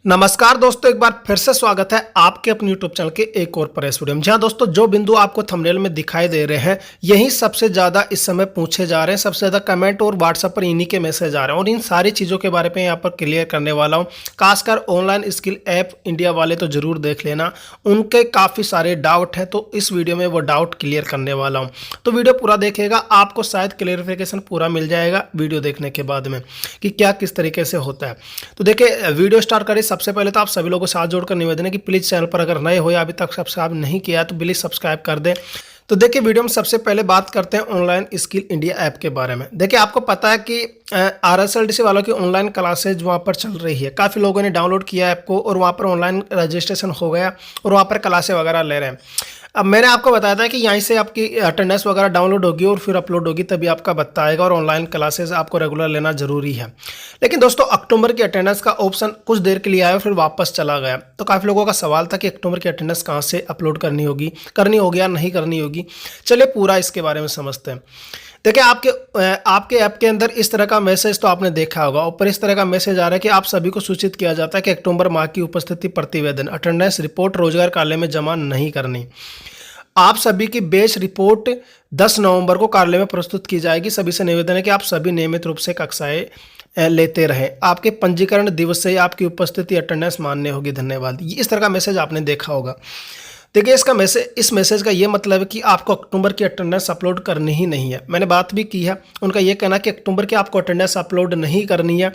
नमस्कार दोस्तों, एक बार फिर से स्वागत है आपके अपने YouTube चैनल के एक और प्रेस वीडियो में। जहां दोस्तों जो बिंदु आपको थंबनेल में दिखाई दे रहे हैं यही सबसे ज़्यादा इस समय पूछे जा रहे हैं, सबसे ज़्यादा कमेंट और व्हाट्सएप पर इन्हीं के मैसेज आ रहे हैं और इन सारी चीज़ों के बारे में यहाँ पर क्लियर करने वाला हूँ। खासकर ऑनलाइन स्किल ऐप इंडिया वाले तो ज़रूर देख लेना, उनके काफ़ी सारे डाउट हैं तो इस वीडियो में वो डाउट क्लियर करने वाला हूँ। तो वीडियो पूरा देखिएगा, आपको शायद क्लियरिफिकेशन पूरा मिल जाएगा वीडियो देखने के बाद में कि क्या किस तरीके से होता है। तो देखिए वीडियो स्टार्ट करें। सबसे पहले तो आप सभी लोगों को साथ जोड़कर निवेदन है कि प्लीज़ चैनल पर अगर नए हो या अभी तक सब्सक्राइब नहीं किया तो प्लीज़ सब्सक्राइब कर दें। तो देखिए वीडियो में सबसे पहले बात करते हैं ऑनलाइन स्किल इंडिया ऐप के बारे में। देखिए आपको पता है कि RSLDC वालों की ऑनलाइन क्लासेज वहाँ पर चल रही है। काफ़ी लोगों ने डाउनलोड किया ऐप को और वहाँ पर ऑनलाइन रजिस्ट्रेशन हो गया और वहाँ पर क्लासें वगैरह ले रहे हैं। अब मैंने आपको बताया था कि यहीं से आपकी अटेंडेंस वगैरह डाउनलोड होगी और फिर अपलोड होगी, तभी आपका बत्ता आएगा और ऑनलाइन क्लासेस आपको रेगुलर लेना ज़रूरी है। लेकिन दोस्तों अक्टूबर की अटेंडेंस का ऑप्शन कुछ देर के लिए आया फिर वापस चला गया। तो काफ़ी लोगों का सवाल था कि अक्टूबर की अटेंडेंस कहाँ से अपलोड करनी होगी या नहीं करनी होगी। चलिए पूरा इसके बारे में समझते हैं। देखिए आपके ऐप के अंदर इस तरह का मैसेज तो आपने देखा होगा। ऊपर इस तरह का मैसेज आ रहा है कि आप सभी को सूचित किया जाता है कि अक्टूबर माह की उपस्थिति प्रतिवेदन अटेंडेंस रिपोर्ट रोजगार कार्यालय में जमा नहीं करनी। आप सभी की बेच रिपोर्ट 10 नवंबर को कार्यालय में प्रस्तुत की जाएगी। सभी से निवेदन है कि आप सभी नियमित रूप से कक्षाएं लेते रहें। आपके पंजीकरण दिवस से ही आपकी उपस्थिति अटेंडेंस मान्य होगी। धन्यवाद। इस तरह का मैसेज आपने देखा होगा। देखिए इस मैसेज का ये मतलब है कि आपको अक्टूबर की अटेंडेंस अपलोड करनी ही नहीं है। मैंने बात भी की है, उनका ये कहना है कि अक्टूबर की आपको अटेंडेंस अपलोड नहीं करनी है।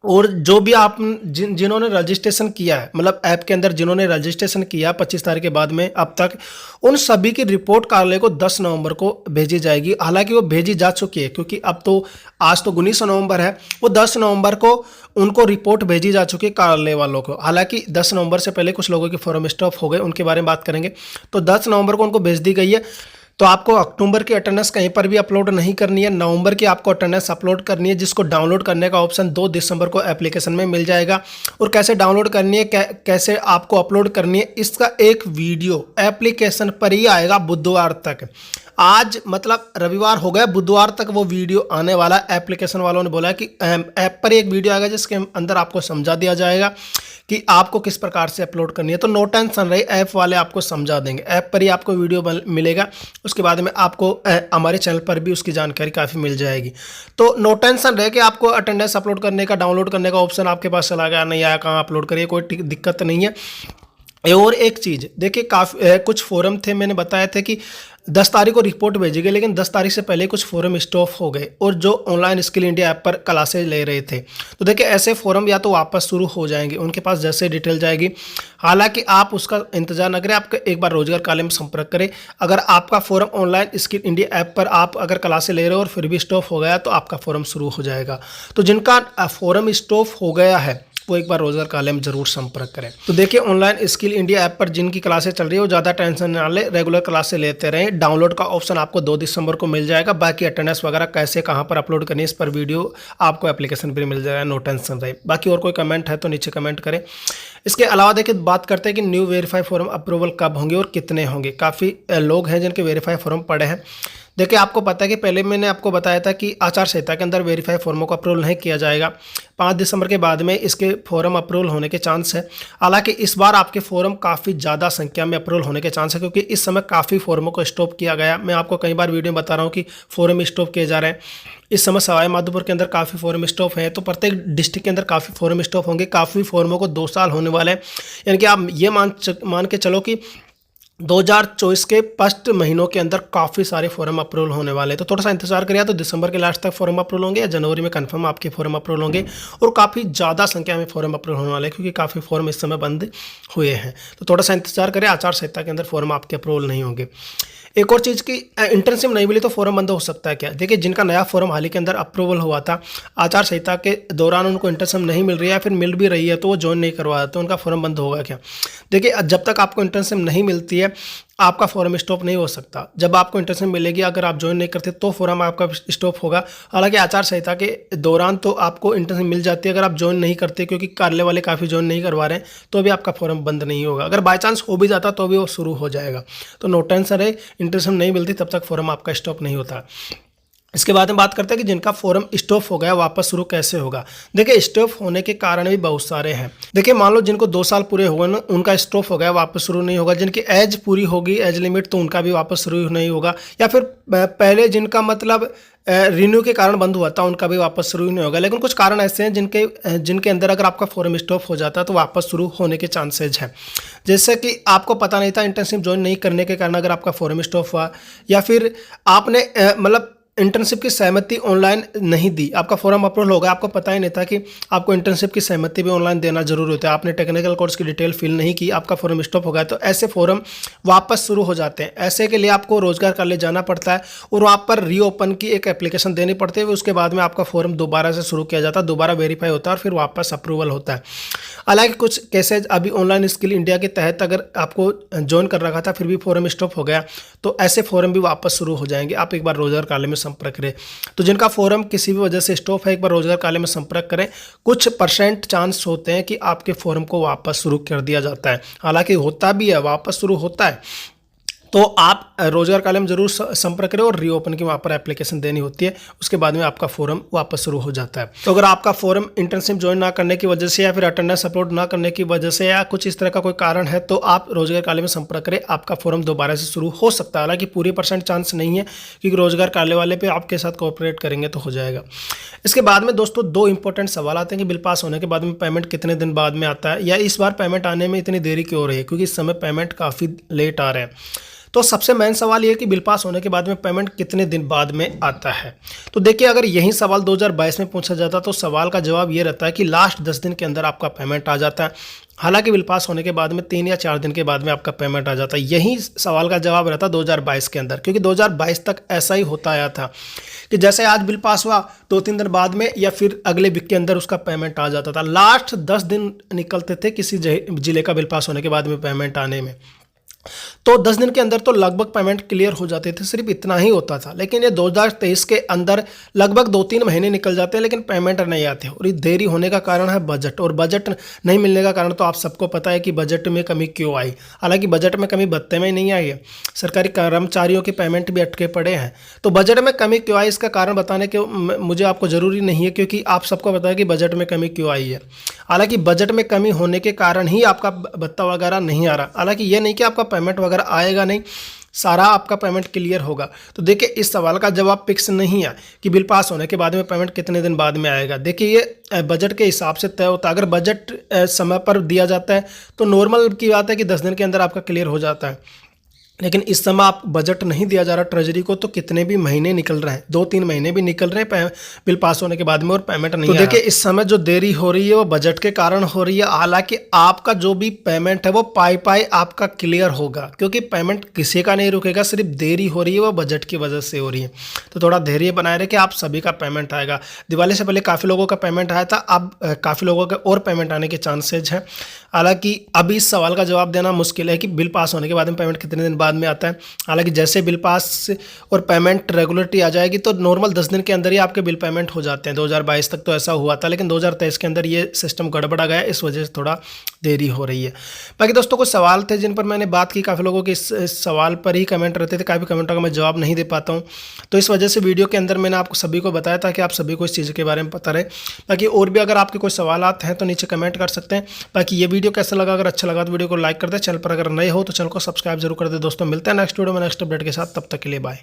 और जो भी आप जिन्होंने रजिस्ट्रेशन किया है, मतलब ऐप के अंदर जिन्होंने रजिस्ट्रेशन किया 25 तारीख के बाद में अब तक, उन सभी की रिपोर्ट कार्यालय को 10 नवंबर को भेजी जाएगी। हालांकि वो भेजी जा चुकी है क्योंकि अब तो आज तो 19 नवंबर है, वो 10 नवंबर को उनको रिपोर्ट भेजी जा चुकी है कार्यालय वालों को। हालांकि 10 नवंबर से पहले कुछ लोगों की फॉर्म स्टॉप हो गए, उनके बारे में बात करेंगे। तो 10 नवंबर को उनको भेज दी गई है। तो आपको अक्टूबर की अटेंडेंस कहीं पर भी अपलोड नहीं करनी है, नवंबर की आपको अटेंडेंस अपलोड करनी है, जिसको डाउनलोड करने का ऑप्शन 2 दिसंबर को एप्लीकेशन में मिल जाएगा। और कैसे डाउनलोड करनी है, कैसे आपको अपलोड करनी है, इसका एक वीडियो एप्लीकेशन पर ही आएगा बुधवार तक। आज मतलब रविवार हो गया, बुधवार तक वो वीडियो आने वाला। एप्लीकेशन वालों ने बोला कि ऐप पर एक वीडियो आएगा जिसके अंदर आपको समझा दिया जाएगा कि आपको किस प्रकार से अपलोड करनी है। तो नो टेंशन रही, ऐप वाले आपको समझा देंगे। ऐप पर ही आपको वीडियो मिलेगा, उसके बाद में आपको हमारे चैनल पर भी उसकी जानकारी काफ़ी मिल जाएगी। तो नो टेंशन रहे कि आपको अटेंडेंस अपलोड करने का, डाउनलोड करने का ऑप्शन आपके पास चला गया, नहीं आया, कहाँ अपलोड करिए, कोई दिक्कत नहीं है। और एक चीज़ देखिए, काफ़ी कुछ फोरम थे, मैंने बताया था कि 10 तारीख को रिपोर्ट भेजी गई, लेकिन 10 तारीख से पहले कुछ फोरम स्टॉप हो गए और जो ऑनलाइन स्किल इंडिया ऐप पर क्लासेज ले रहे थे। तो देखिए ऐसे फोरम या तो वापस शुरू हो जाएंगे, उनके पास जैसे डिटेल जाएगी। हालांकि आप उसका इंतजार न करें, आप एक बार रोजगार कार्यालय में संपर्क करें। अगर आपका forum online skill India app पर आप अगर क्लासेज ले रहे हो और फिर भी स्टॉप हो गया तो आपका फोरम शुरू हो जाएगा। तो जिनका फोरम स्टॉप हो गया है वो एक बार रोजगार कार्यालय में जरूर संपर्क करें। तो देखिए ऑनलाइन स्किल इंडिया ऐप पर जिनकी क्लासेस चल रही है वो ज़्यादा टेंशन ना ले, रेगुलर क्लासेस लेते रहें। डाउनलोड का ऑप्शन आपको 2 दिसंबर को मिल जाएगा। बाकी अटेंडेंस वगैरह कैसे कहाँ पर अपलोड करनी है इस पर वीडियो आपको एप्लीकेशन पर मिल जाएगा। नो टेंशन रहे। बाकी और कोई कमेंट है तो नीचे कमेंट करें। इसके अलावा देखिए बात करते हैं कि न्यू वेरीफाई फॉर्म अप्रूवल कब होंगे और कितने होंगे। काफ़ी लोग हैं जिनके वेरीफाई फॉर्म पड़े हैं। देखिए आपको पता है कि पहले मैंने आपको बताया था कि आचार संहिता के अंदर वेरीफाई फॉर्मों को अप्रूवल नहीं किया जाएगा। 5 दिसंबर के बाद में इसके फॉर्म अप्रूवल होने के चांस है। हालांकि इस बार आपके फॉर्म काफ़ी ज़्यादा संख्या में अप्रूवल होने के चांस है क्योंकि इस समय काफ़ी फॉर्मों को स्टॉप किया गया। मैं आपको कई बार वीडियो में बता रहा हूँ कि फॉर्म स्टॉप किए जा रहे हैं। इस समय सवाई माधोपुर के अंदर काफ़ी फॉर्म स्टॉप हैं, तो प्रत्येक डिस्ट्रिक्ट के अंदर काफ़ी फॉर्म स्टॉप होंगे। काफ़ी फॉर्मों को 2 साल होने वाले हैं, यानी कि आप ये मान के चलो कि 2024 के फर्स्ट महीनों के अंदर काफ़ी सारे फॉर्म अप्रूवल होने वाले हैं। तो थोड़ा सा इंतजार करिए, तो दिसंबर के लास्ट तक फॉर्म अप्रूवल होंगे या जनवरी में कंफर्म आपके फॉर्म अप्रूवल होंगे। और काफ़ी ज़्यादा संख्या में फॉर्म अप्रूवल होने वाले हैं क्योंकि काफ़ी फॉर्म इस समय बंद हुए हैं। तो थोड़ा सा इंतजार करें, आचार संहिता के अंदर फॉर्म आपके अप्रूवल नहीं होंगे। एक और चीज़ की इंटर्नशिप नहीं मिली तो फॉर्म बंद हो सकता है क्या। देखिए जिनका नया फॉर्म हाल ही के अंदर अप्रूवल हुआ था, आचार संहिता के दौरान उनको इंटर्नशिप नहीं मिल रही है या फिर मिल भी रही है तो वो ज्वाइन नहीं करवा तो उनका फॉर्म बंद होगा क्या। देखिए जब तक आपको इंटर्नशिप नहीं मिलती है आपका फॉर्म स्टॉप नहीं हो सकता। जब आपको इंटर्नशिप मिलेगी, अगर आप ज्वाइन नहीं करते तो फॉर्म आपका स्टॉप होगा। हालांकि आचार संहिता के दौरान तो आपको इंटर्नशिप मिल जाती है, अगर आप ज्वाइन नहीं करते क्योंकि कार्यालय वाले काफ़ी ज्वाइन नहीं करवा रहे हैं तो भी आपका फॉर्म बंद नहीं होगा। अगर बाई चांस हो भी जाता तो भी वो शुरू हो जाएगा। तो नो टेंशन है, इंटर्नशिप नहीं मिलती तब तक फॉर्म आपका स्टॉप नहीं होता। इसके बाद में बात करते हैं कि जिनका फॉर्म स्टॉप हो गया वापस शुरू कैसे होगा। देखिए स्टॉप होने के कारण भी बहुत सारे हैं। देखिए मान लो जिनको 2 साल पूरे हुए ना, उनका स्टॉप हो गया वापस शुरू नहीं होगा। जिनकी एज पूरी होगी, एज लिमिट, तो उनका भी वापस शुरू नहीं होगा। या फिर पहले जिनका मतलब रिन्यू के कारण बंद हुआ था, उनका भी वापस शुरू नहीं होगा। लेकिन कुछ कारण ऐसे हैं जिनके अंदर अगर आपका फॉर्म स्टॉप हो जाता है तो वापस शुरू होने के चांसेज हैं। जैसे कि आपको पता नहीं था, इंटर्नशिप ज्वाइन नहीं करने के कारण अगर आपका फॉर्म स्टॉप हुआ, या फिर आपने मतलब इंटर्नशिप की सहमति ऑनलाइन नहीं दी, आपका फॉर्म अप्रूवल होगा, आपको पता ही नहीं था कि आपको इंटर्नशिप की सहमति भी ऑनलाइन देना जरूरी होता है, आपने टेक्निकल कोर्स की डिटेल फिल नहीं की, आपका फॉर्म स्टॉप हो गया, तो ऐसे फॉर्म वापस शुरू हो जाते हैं। ऐसे के लिए आपको रोजगार कार्यालय जाना पड़ता है और वहाँ पर रीओपन की एक एप्लीकेशन देनी पड़ती है। उसके बाद में आपका फॉर्म दोबारा से शुरू किया जाता है, दोबारा वेरीफाई होता है और फिर वापस अप्रूवल होता है। हालांकि कुछ केसेज अभी ऑनलाइन स्किल इंडिया के तहत अगर आपको ज्वाइन कर रखा था फिर भी फॉर्म स्टॉप हो गया, तो ऐसे फॉर्म भी वापस शुरू हो जाएंगे। आप एक बार रोजगार कार्यालय में संपर्क करें। तो जिनका फॉर्म किसी भी वजह से स्टॉप है, एक बार रोजगार कार्यालय में संपर्क करें। कुछ % चांस होते हैं कि आपके फॉर्म को वापस शुरू कर दिया जाता है, हालांकि होता भी है, वापस शुरू होता है। तो आप रोजगार कार्यालय में जरूर संपर्क करें और रीओपन की वहाँ पर एप्लीकेशन देनी होती है। उसके बाद में आपका फॉर्म वापस शुरू हो जाता है। तो अगर आपका फॉर्म इंटर्नशिप ज्वाइन ना करने की वजह से या फिर अटेंडेंस अपलोड ना करने की वजह से या कुछ इस तरह का कोई कारण है, तो आप रोजगार कार्यालय में संपर्क करें, आपका फॉर्म दोबारा से शुरू हो सकता है। हालांकि पूरी % चांस नहीं है, क्योंकि रोजगार कार्यालय वाले पे आपके साथ कोऑपरेट करेंगे तो हो जाएगा। इसके बाद में दोस्तों 2 इंपॉर्टेंट सवाल आते हैं कि बिल पास होने के बाद में पेमेंट कितने दिन बाद में आता है, या इस बार पेमेंट आने में इतनी देरी क्यों हो रही है, क्योंकि इस समय पेमेंट काफ़ी लेट आ रहे हैं। तो सबसे मेन सवाल ये है कि बिल पास होने के बाद में पेमेंट कितने दिन बाद में आता है। तो देखिए अगर यही सवाल 2022 में पूछा जाता तो सवाल का जवाब ये रहता है कि लास्ट 10 दिन के अंदर आपका पेमेंट आ जाता है। हालांकि बिल पास होने के बाद में 3 या 4 दिन के बाद में आपका पेमेंट आ जाता है। यही सवाल का जवाब रहता 2022 के अंदर, क्योंकि 2022 तक ऐसा ही होता आया था कि जैसे आज बिल पास हुआ 2-3 दिन बाद में या फिर अगले वीक के अंदर उसका पेमेंट आ जाता था। लास्ट 10 दिन निकलते थे किसी जिले का बिल पास होने के बाद में पेमेंट आने में। तो 10 दिन के अंदर तो लगभग पेमेंट क्लियर हो जाते थे, सिर्फ इतना ही होता था। लेकिन ये 2023 के अंदर लगभग 2-3 महीने निकल जाते हैं लेकिन पेमेंट नहीं आते। और ये देरी होने का कारण है बजट, और बजट नहीं मिलने का कारण तो आप सबको पता है कि बजट में कमी क्यों आई। हालांकि बजट में कमी भत्ते में नहीं आई है, सरकारी कर्मचारियों के पेमेंट भी अटके पड़े हैं। तो बजट में कमी क्यों आई इसका कारण बताने के मुझे आपको ज़रूरी नहीं है, क्योंकि आप सबको पता है कि बजट में कमी क्यों आई है। हालांकि बजट में कमी होने के कारण ही आपका भत्ता वगैरह नहीं आ रहा। हालांकि ये नहीं कि आपका पेमेंट वगैरह आएगा नहीं, सारा आपका पेमेंट क्लियर होगा। तो देखिए इस सवाल का जवाब फिक्स नहीं है कि बिल पास होने के बाद में पेमेंट कितने दिन बाद में आएगा। देखिए ये बजट के हिसाब से तय होता है। अगर बजट समय पर दिया जाता है तो नॉर्मल की बात है कि 10 दिन के अंदर आपका क्लियर हो जाता है। लेकिन इस समय आप बजट नहीं दिया जा रहा ट्रेजरी को, तो कितने भी महीने निकल रहे हैं, 2-3 महीने भी निकल रहे हैं बिल पास होने के बाद में और पेमेंट नहीं। तो देखिए इस समय जो देरी हो रही है वो बजट के कारण हो रही है। हालांकि आपका जो भी पेमेंट है वो पाई आपका क्लियर होगा, क्योंकि पेमेंट किसी का नहीं रुकेगा, सिर्फ देरी हो रही है वो बजट की वजह से हो रही है। तो थोड़ा धैर्य बनाए रखें, आप सभी का पेमेंट आएगा। दिवाली से पहले काफ़ी लोगों का पेमेंट आया था, अब काफ़ी लोगों का और पेमेंट आने के चांसेज हैं। हालांकि अभी इस सवाल का जवाब देना मुश्किल है कि बिल पास होने के बाद में पेमेंट कितने दिन बाद में आता है। हालांकि जैसे बिल पास और पेमेंट रेगुलरिटी आ जाएगी तो नॉर्मल 10 दिन के अंदर ही आपके बिल पेमेंट हो जाते हैं। 2022 तक तो ऐसा हुआ था, लेकिन 2023 के अंदर ये सिस्टम गड़बड़ा गया, इस वजह से थोड़ा देरी हो रही है। बाकी दोस्तों कुछ सवाल थे जिन पर मैंने बात की, काफ़ी लोगों के इस सवाल पर ही कमेंट रहते थे, काफ़ी कमेंटों का मैं जवाब नहीं दे पाता हूँ। तो इस वजह से वीडियो के अंदर मैंने आपको सभी को बताया ताकि आप सभी को इस चीज़ के बारे में पता रहे। बाकी और भी अगर आपके कोई सवाल हैं तो नीचे कमेंट कर सकते हैं। बाकी ये वीडियो कैसा लगा, अगर अच्छा लगा तो वीडियो को लाइक कर दे, चैनल पर अगर नए हो तो चैनल को सब्सक्राइब जरूर कर दे। दोस्तों मिलते हैं नेक्स्ट वीडियो में नेक्स्ट अपडेट के साथ, तब तक के लिए बाय।